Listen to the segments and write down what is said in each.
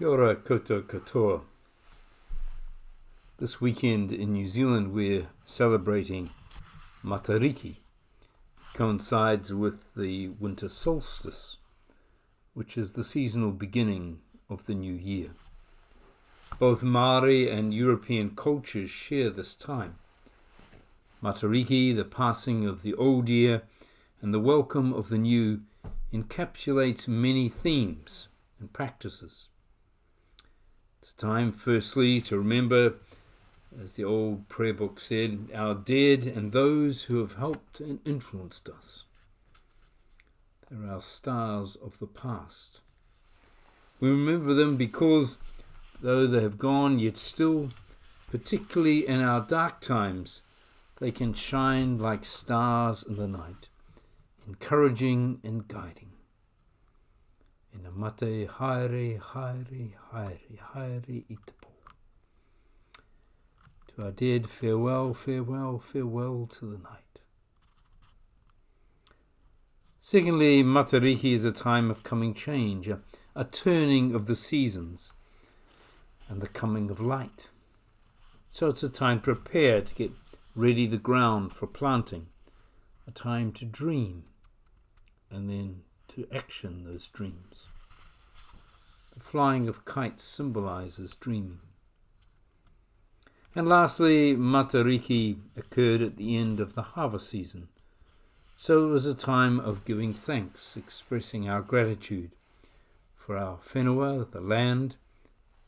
Kia ora koutou katoa. This weekend in New Zealand we're celebrating Matariki. It coincides with the winter solstice, which is the seasonal beginning of the new year. Both Maori and European cultures share this time. Matariki, the passing of the old year, and the welcome of the new, encapsulates many themes and practices. It's time, firstly, to remember, as the old prayer book said, our dead and those who have helped and influenced us. They're our stars of the past. We remember them because, though they have gone, yet still, particularly in our dark times, they can shine like stars in the night, encouraging and guiding. Ina mate haere, haere, haere, haere i te pō. To our dead, farewell, farewell, farewell to the night. Secondly, Matariki is a time of coming change, a turning of the seasons, and the coming of light. So it's a time to prepare, to get ready the ground for planting, a time to dream, and then to action those dreams. The flying of kites symbolizes dreaming. And lastly, Matariki occurred at the end of the harvest season, so it was a time of giving thanks, expressing our gratitude for our whenua, the land,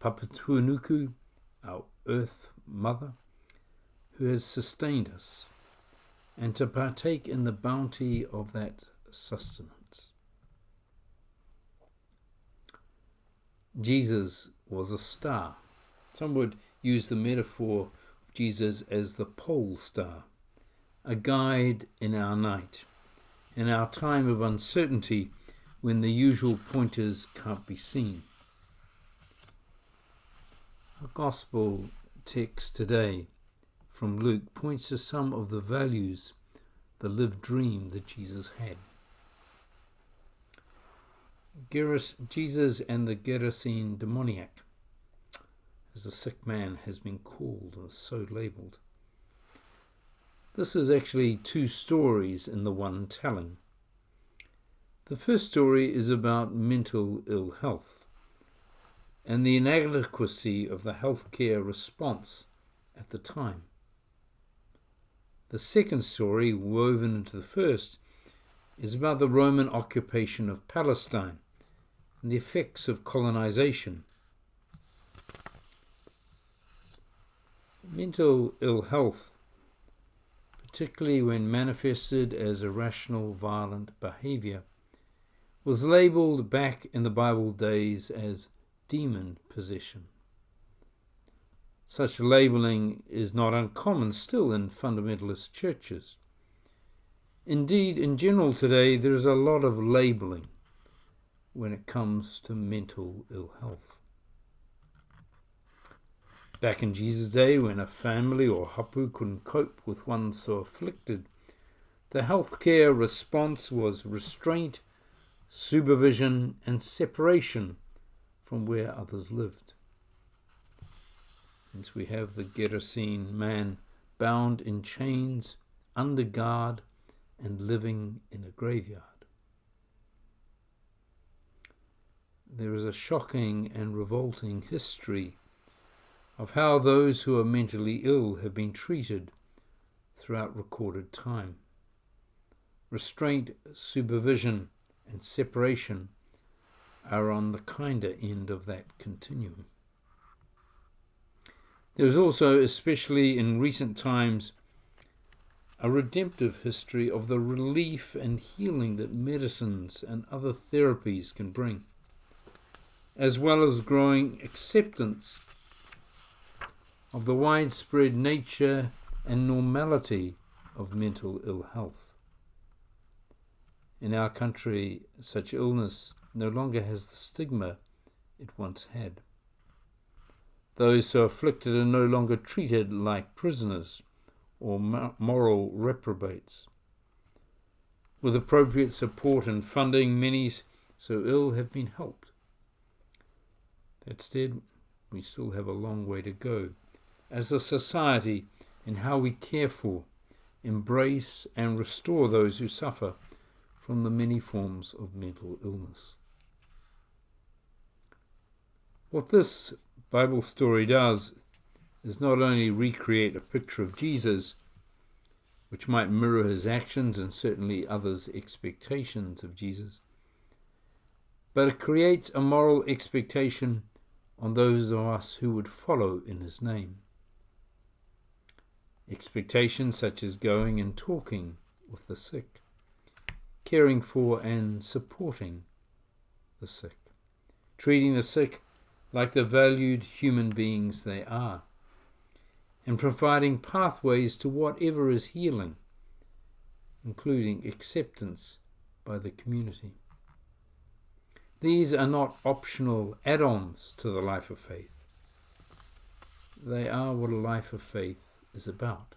Papatuanuku, our earth mother, who has sustained us, and to partake in the bounty of that sustenance. Jesus was a star. Some would use the metaphor of Jesus as the pole star, a guide in our night, in our time of uncertainty when the usual pointers can't be seen. Our gospel text today from Luke points to some of the values, the lived dream that Jesus had. Jesus and the Gerasene demoniac, as the sick man has been called or so labelled. This is actually two stories in the one telling. The first story is about mental ill health and the inadequacy of the healthcare response at the time. The second story, woven into the first, is about the Roman occupation of Palestine and the effects of colonization. Mental ill health, particularly when manifested as irrational, violent behavior, was labeled back in the Bible days as demon possession. Such labeling is not uncommon still in fundamentalist churches. Indeed, in general today, there is a lot of labeling when it comes to mental ill health. Back in Jesus' day, when a family or hapu couldn't cope with one so afflicted, the healthcare response was restraint, supervision, and separation from where others lived. Hence we have the Gerasene man bound in chains, under guard, and living in a graveyard. There is a shocking and revolting history of how those who are mentally ill have been treated throughout recorded time. Restraint, supervision, and separation are on the kinder end of that continuum. There is also, especially in recent times, a redemptive history of the relief and healing that medicines and other therapies can bring, as well as growing acceptance of the widespread nature and normality of mental ill health. In our country, such illness no longer has the stigma it once had. Those so afflicted are no longer treated like prisoners or moral reprobates. With appropriate support and funding, many so ill have been helped. That said, we still have a long way to go as a society in how we care for, embrace and restore those who suffer from the many forms of mental illness. What this Bible story does is not only recreate a picture of Jesus, which might mirror his actions and certainly others' expectations of Jesus, but it creates a moral expectation on those of us who would follow in his name. Expectations such as going and talking with the sick, caring for and supporting the sick, treating the sick like the valued human beings they are, and providing pathways to whatever is healing, including acceptance by the community. These are not optional add-ons to the life of faith. They are what a life of faith is about.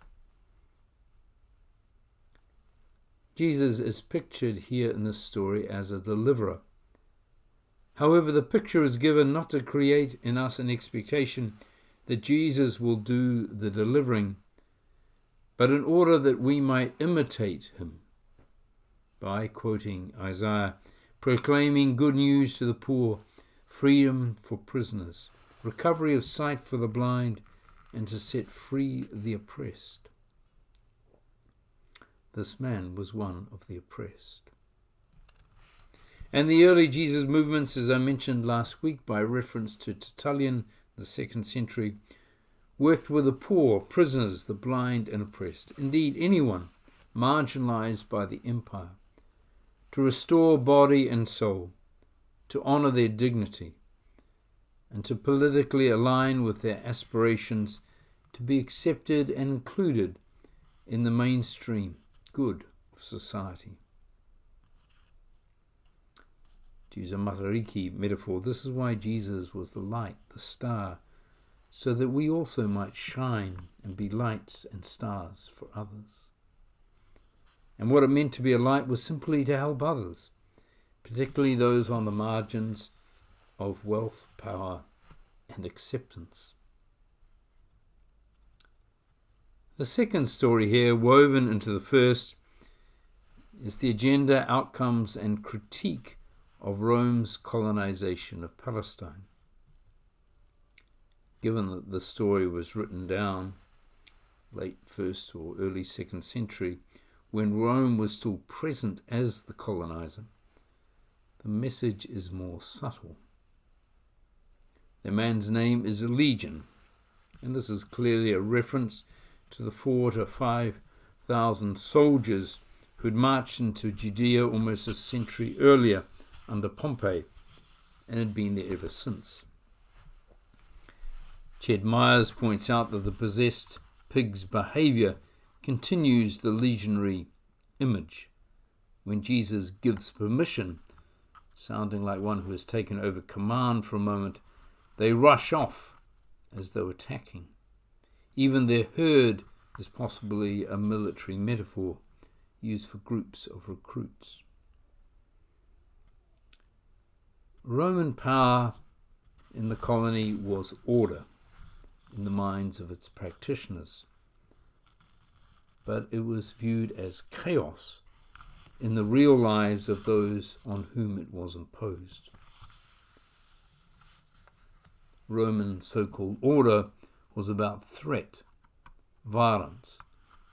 Jesus is pictured here in this story as a deliverer. However, the picture is given not to create in us an expectation that Jesus will do the delivering, but in order that we might imitate him by, quoting Isaiah, proclaiming good news to the poor, freedom for prisoners, recovery of sight for the blind, and to set free the oppressed. This man was one of the oppressed. And the early Jesus movements, as I mentioned last week by reference to Tertullian, the 2nd century, worked with the poor, prisoners, the blind and oppressed, indeed anyone marginalized by the empire, to restore body and soul, to honor their dignity, and to politically align with their aspirations to be accepted and included in the mainstream good of society. To use a Matariki metaphor, this is why Jesus was the light, the star, so that we also might shine and be lights and stars for others. And what it meant to be a light was simply to help others, particularly those on the margins of wealth, power, and acceptance. The second story here, woven into the first, is the agenda, outcomes, and critique of Rome's colonization of Palestine. Given that the story was written down late 1st or early 2nd century, when Rome was still present as the colonizer, the message is more subtle. The man's name is Legion, and this is clearly a reference to the 4,000 to 5,000 soldiers who'd marched into Judea almost a century earlier under Pompey and had been there ever since. Ched Myers points out that the possessed pig's behavior continues the legionary image. When Jesus gives permission, sounding like one who has taken over command for a moment, they rush off as though attacking. Even their herd is possibly a military metaphor used for groups of recruits. Roman power in the colony was order in the minds of its practitioners, but it was viewed as chaos in the real lives of those on whom it was imposed. Roman so-called order was about threat, violence,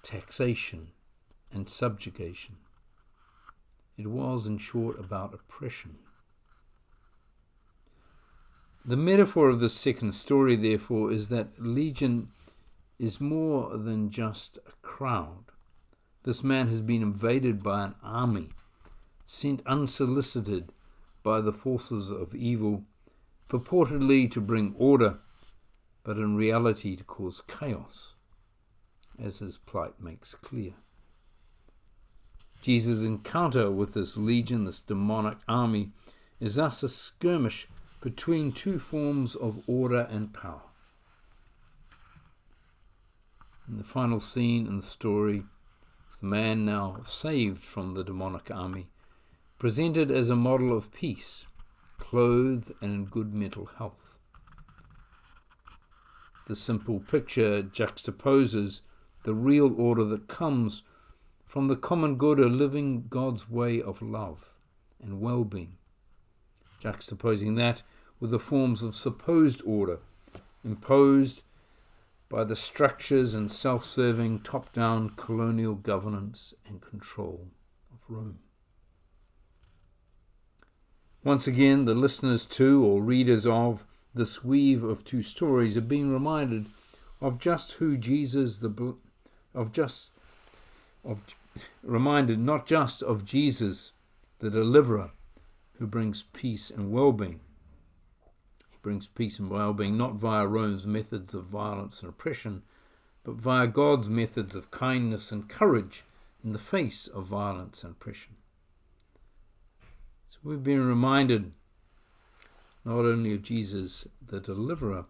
taxation, and subjugation. It was, in short, about oppression. The metaphor of the second story, therefore, is that Legion is more than just a crowd. This man has been invaded by an army, sent unsolicited by the forces of evil, purportedly to bring order, but in reality to cause chaos, as his plight makes clear. Jesus' encounter with this legion, this demonic army, is thus a skirmish between two forms of order and power. In the final scene in the story, the man now saved from the demonic army, presented as a model of peace, clothed and in good mental health. The simple picture juxtaposes the real order that comes from the common good of living God's way of love and well-being, juxtaposing that with the forms of supposed order imposed by the structures and self-serving top-down colonial governance and control of Rome. Once again, the listeners to or readers of this weave of two stories are being reminded of just who Jesus, reminded not just of Jesus, the deliverer, who brings peace and well-being. He brings peace and well-being not via Rome's methods of violence and oppression, but via God's methods of kindness and courage in the face of violence and oppression. So we've been reminded not only of Jesus, the deliverer,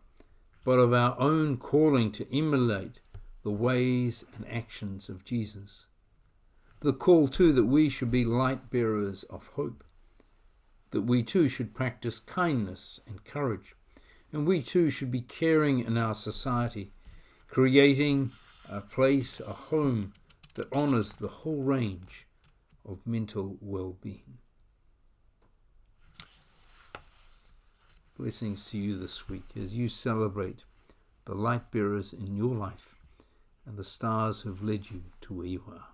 but of our own calling to emulate the ways and actions of Jesus. The call too that we should be light bearers of hope, that we too should practice kindness and courage, and we too should be caring in our society, creating a place, a home that honours the whole range of mental well-being. Blessings to you this week as you celebrate the light bearers in your life and the stars who have led you to where you are.